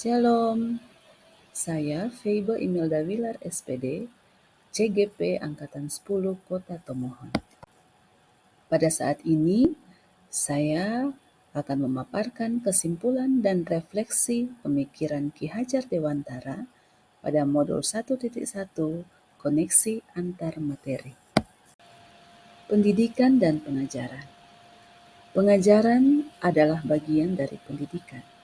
Shalom, saya Feibe Imelda Wilar SPD, CGP Angkatan 10 Kota Tomohon. Pada saat ini, saya akan memaparkan kesimpulan dan refleksi pemikiran Ki Hajar Dewantara pada modul 1.1 Koneksi Antar Materi. Pendidikan dan pengajaran. Pengajaran adalah bagian dari pendidikan.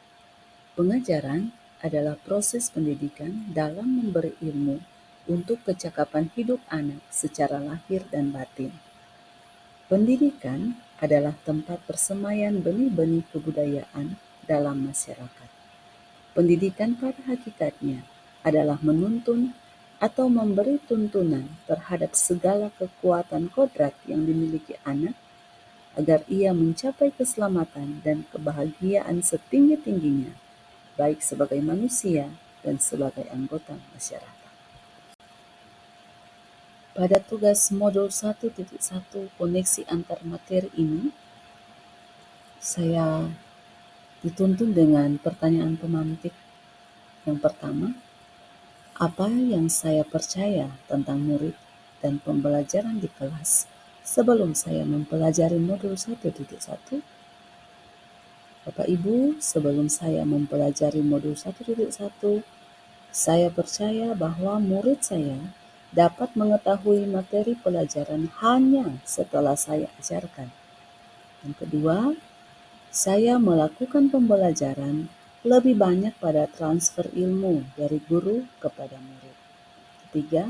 Pengajaran adalah proses pendidikan dalam memberi ilmu untuk kecakapan hidup anak secara lahir dan batin. Pendidikan adalah tempat persemaian benih-benih kebudayaan dalam masyarakat. Pendidikan pada hakikatnya adalah menuntun atau memberi tuntunan terhadap segala kekuatan kodrat yang dimiliki anak agar ia mencapai keselamatan dan kebahagiaan setinggi-tingginya, baik sebagai manusia dan sebagai anggota masyarakat. Pada tugas modul 1.1 koneksi antar materi ini, saya dituntun dengan pertanyaan pemantik. Yang pertama, apa yang saya percaya tentang murid dan pembelajaran di kelas sebelum saya mempelajari modul 1.1? Bapak Ibu, sebelum saya mempelajari modul 1.1, saya percaya bahwa murid saya dapat mengetahui materi pelajaran hanya setelah saya ajarkan. Yang kedua, saya melakukan pembelajaran lebih banyak pada transfer ilmu dari guru kepada murid. Ketiga,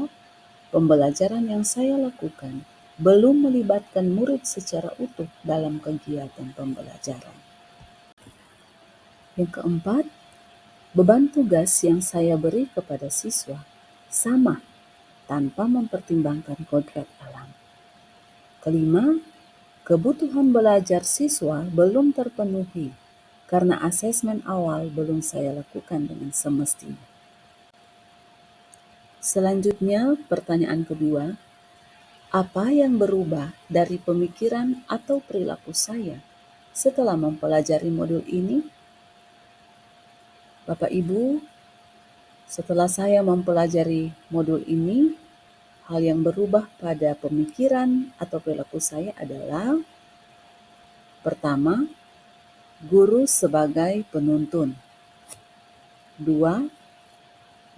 pembelajaran yang saya lakukan belum melibatkan murid secara utuh dalam kegiatan pembelajaran. Yang keempat, beban tugas yang saya beri kepada siswa sama tanpa mempertimbangkan kodrat alam. Kelima, kebutuhan belajar siswa belum terpenuhi karena asesmen awal belum saya lakukan dengan semestinya. Selanjutnya, pertanyaan kedua, apa yang berubah dari pemikiran atau perilaku saya setelah mempelajari modul ini? Bapak Ibu, setelah saya mempelajari modul ini, hal yang berubah pada pemikiran atau perilaku saya adalah: pertama, guru sebagai penuntun. Dua,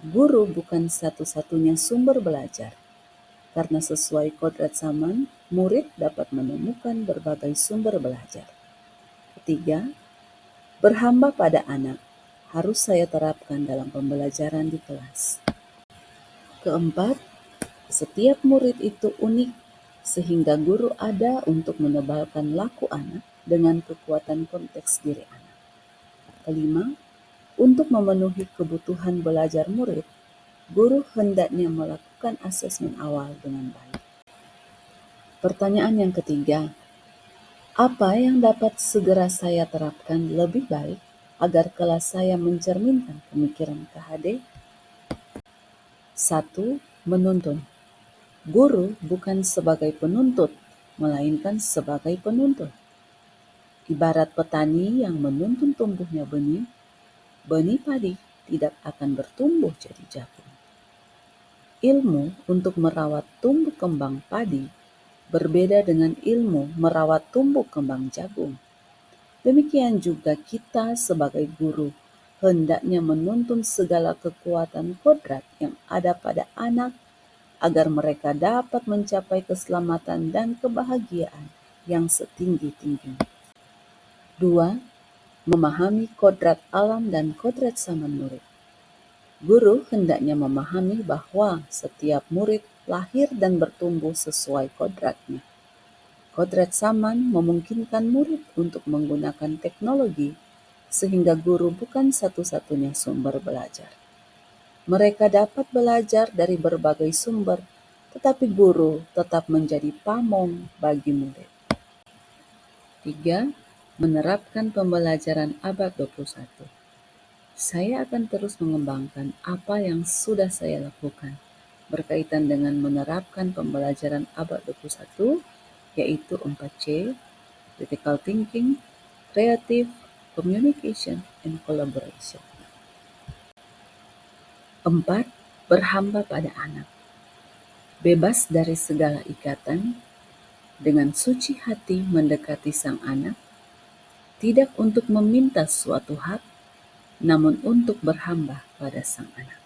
guru bukan satu-satunya sumber belajar, karena sesuai kodrat zaman, murid dapat menemukan berbagai sumber belajar. Ketiga, berhamba pada anak harus saya terapkan dalam pembelajaran di kelas. Keempat, setiap murid itu unik, sehingga guru ada untuk menebalkan laku anak dengan kekuatan konteks diri anak. Kelima, untuk memenuhi kebutuhan belajar murid, guru hendaknya melakukan asesmen awal dengan baik. Pertanyaan yang ketiga, apa yang dapat segera saya terapkan lebih baik agar kelas saya mencerminkan pemikiran KHD? 1. Menuntun. Guru bukan sebagai penuntut, melainkan sebagai penuntun. Ibarat petani yang menuntun tumbuhnya benih, benih padi tidak akan bertumbuh jadi jagung. Ilmu untuk merawat tumbuh kembang padi berbeda dengan ilmu merawat tumbuh kembang jagung. Demikian juga kita sebagai guru hendaknya menuntun segala kekuatan kodrat yang ada pada anak agar mereka dapat mencapai keselamatan dan kebahagiaan yang setinggi-tingginya. 2. Memahami kodrat alam dan kodrat zaman murid. Guru hendaknya memahami bahwa setiap murid lahir dan bertumbuh sesuai kodratnya. Kodrat zaman memungkinkan murid untuk menggunakan teknologi, sehingga guru bukan satu-satunya sumber belajar. Mereka dapat belajar dari berbagai sumber, tetapi guru tetap menjadi pamong bagi murid. 3. Menerapkan pembelajaran abad 21. Saya akan terus mengembangkan apa yang sudah saya lakukan berkaitan dengan menerapkan pembelajaran abad 21, yaitu 4C, critical thinking, creative, communication, and collaboration. 4. Berhamba pada anak. Bebas dari segala ikatan, dengan suci hati mendekati sang anak, tidak untuk meminta suatu hak, namun untuk berhamba pada sang anak.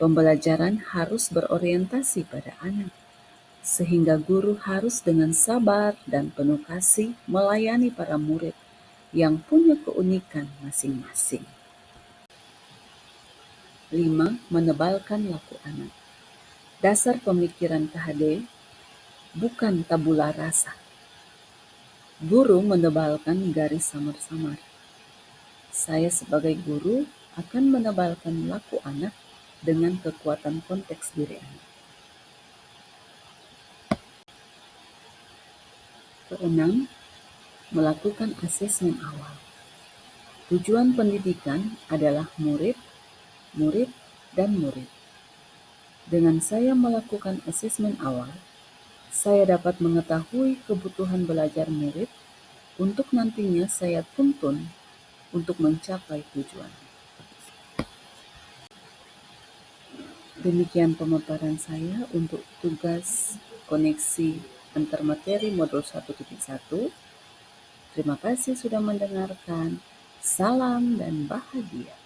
Pembelajaran harus berorientasi pada anak, sehingga guru harus dengan sabar dan penuh kasih melayani para murid yang punya keunikan masing-masing. 5. Menebalkan laku anak. Dasar pemikiran KHD bukan tabula rasa. Guru menebalkan garis samar-samar. Saya sebagai guru akan menebalkan laku anak dengan kekuatan konteks diri anak. 6. Melakukan asesmen awal. Tujuan pendidikan adalah murid, dan murid. Dengan saya melakukan asesmen awal, saya dapat mengetahui kebutuhan belajar murid untuk nantinya saya tuntun untuk mencapai tujuan. Demikian pemaparan saya untuk tugas koneksi antar materi modul 1.1. Terima kasih sudah mendengarkan. Salam dan bahagia.